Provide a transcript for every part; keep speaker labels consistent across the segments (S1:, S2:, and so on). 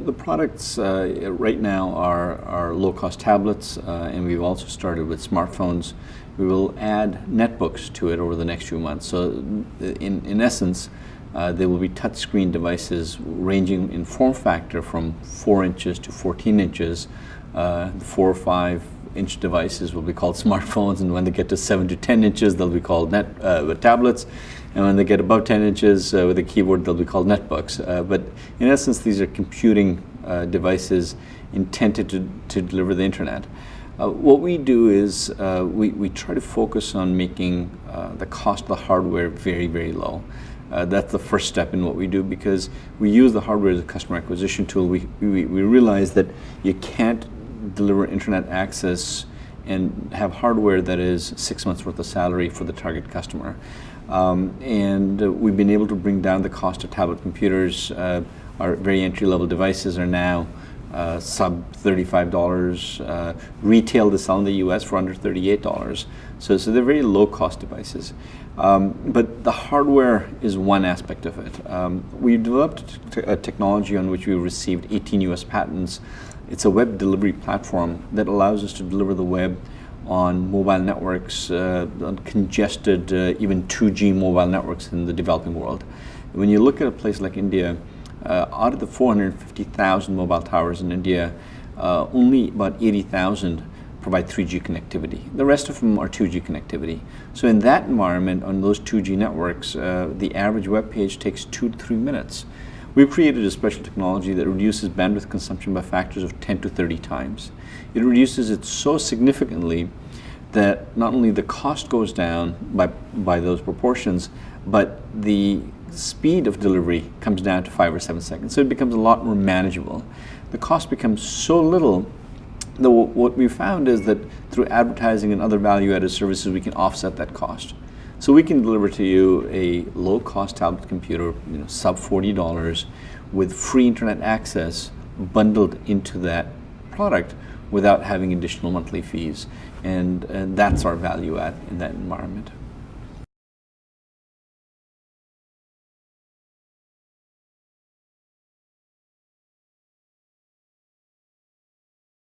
S1: The products right now are low-cost tablets, and we've also started with smartphones. We will add netbooks to it over the next few months. So in essence, they will be touchscreen devices ranging in form factor from 4 inches to 14 inches. The 4 or 5 inch devices will be called smartphones, and when they get to 7 to 10 inches, they'll be called tablets. And when they get above 10 inches with a keyboard, they'll be called netbooks. But in essence, these are computing devices intended to deliver the internet. What we do is we try to focus on making the cost of the hardware very, very low. That's the first step in what we do, because we use the hardware as a customer acquisition tool. We realize that you can't deliver internet access and have hardware that is 6 months worth of salary for the target customer. And we've been able to bring down the cost of tablet computers. Our very entry-level devices are now sub $35. Retail to sell in the US for under $38. So they're very low-cost devices. But the hardware is one aspect of it. We developed a technology on which we received 18 US patents. It's a web delivery platform that allows us to deliver the web on mobile networks, on congested, even 2G mobile networks in the developing world. When you look at a place like India, out of the 450,000 mobile towers in India, only about 80,000 provide 3G connectivity. The rest of them are 2G connectivity. So in that environment, on those 2G networks, the average web page takes 2 to 3 minutes. We've created a special technology that reduces bandwidth consumption by factors of 10 to 30 times. It reduces it so significantly that not only the cost goes down by those proportions, but the speed of delivery comes down to 5 or 7 seconds. So it becomes a lot more manageable. The cost becomes so little that what we found is that through advertising and other value-added services, we can offset that cost. So we can deliver to you a low-cost tablet computer, sub $40, with free internet access bundled into that product without having additional monthly fees. And that's our value add in that environment.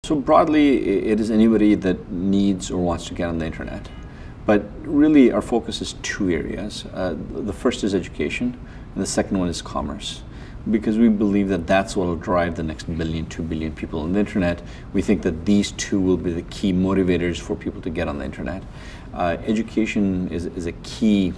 S1: So broadly, it is anybody that needs or wants to get on the internet. But really, our focus is 2 areas. The first is education, and the second one is commerce. Because we believe that that's what will drive the next 1 billion, 2 billion people on the internet. We think that these 2 will be the key motivators for people to get on the internet. Education is a key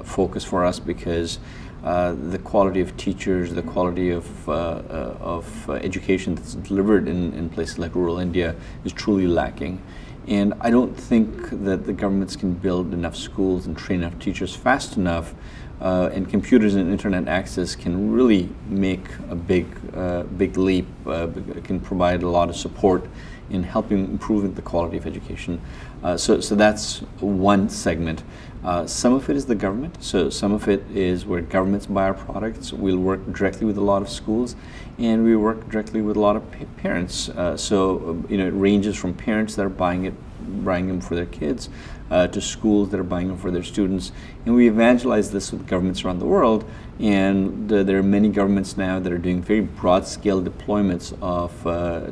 S1: focus for us, because the quality of teachers, the quality of education that's delivered in places like rural India is truly lacking. And I don't think that the governments can build enough schools and train enough teachers fast enough, and computers and internet access can really make a big leap, can provide a lot of support in helping improving the quality of education. So that's one segment. Some of it is the government. So some of it is where governments buy our products. We'll work directly with a lot of schools, and we work directly with a lot of parents. So it ranges from parents that are buying them for their kids, to schools that are buying them for their students. And we evangelize this with governments around the world, and there are many governments now that are doing very broad-scale deployments of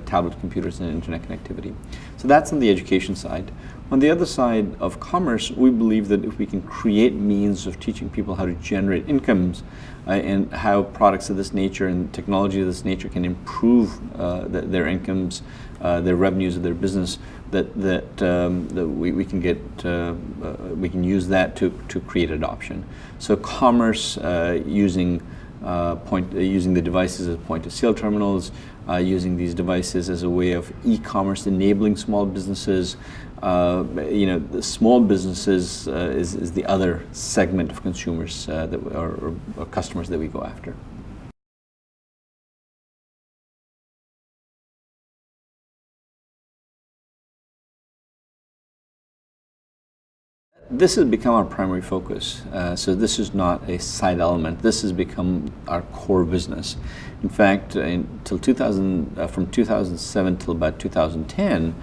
S1: tablet computers and internet connectivity. So that's on the education side. On the other side of commerce, we believe that if we can create means of teaching people how to generate incomes, and how products of this nature and technology of this nature can improve their incomes, their revenues of their business, that we can get we can use that to create adoption. So commerce, using the devices as point-of-sale terminals, using these devices as a way of e-commerce enabling small businesses. The small businesses is the other segment of consumers or customers that we go after. This has become our primary focus. So this is not a side element. This has become our core business. In fact, from 2007 till about 2010,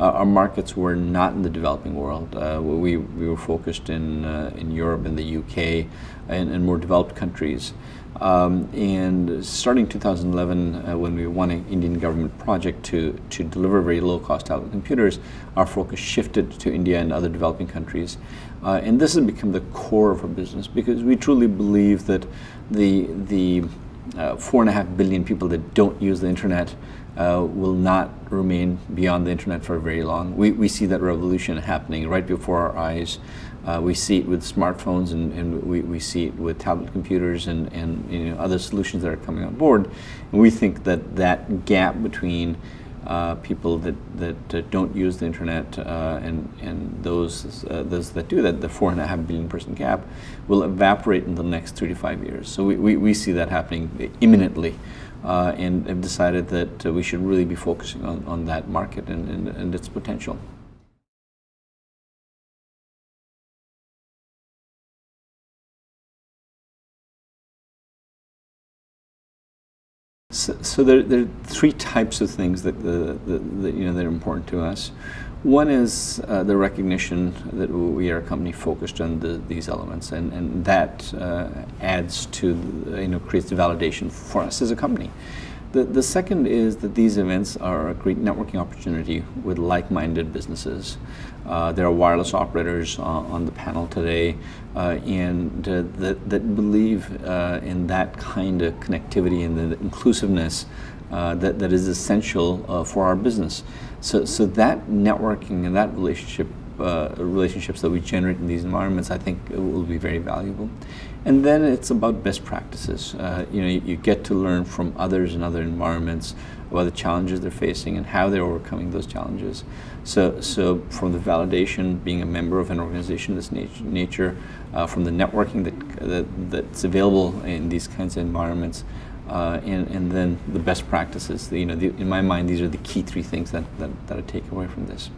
S1: our markets were not in the developing world. We were focused in Europe and the UK and more developed countries. And starting 2011, when we won an Indian government project to deliver very low-cost tablet computers, our focus shifted to India and other developing countries. And this has become the core of our business, because we truly believe that the 4.5 billion people that don't use the internet will not remain beyond the internet for very long. We see that revolution happening right before our eyes. We see it with smartphones, and we see it with tablet computers and other solutions that are coming on board. And we think that gap between people that don't use the internet and those that do, that the 4.5 billion person gap, will evaporate in the next 3 to 5 years. So we see that happening imminently, and have decided that we should really be focusing on that market and its potential. So there are 3 types of things that that are important to us. One is the recognition that we are a company focused on these elements, and that adds to creates the validation for us as a company. The second is that these events are a great networking opportunity with like-minded businesses. There are wireless operators on the panel today, and that believe in that kind of connectivity and the inclusiveness that is essential for our business. So that networking and that relationships that we generate in these environments, I think, will be very valuable. And then it's about best practices. You get to learn from others in other environments about the challenges they're facing and how they're overcoming those challenges. So from the validation, being a member of an organization of this nature, from the networking that's available in these kinds of environments, and then the best practices. In my mind, these are the key 3 things that I take away from this.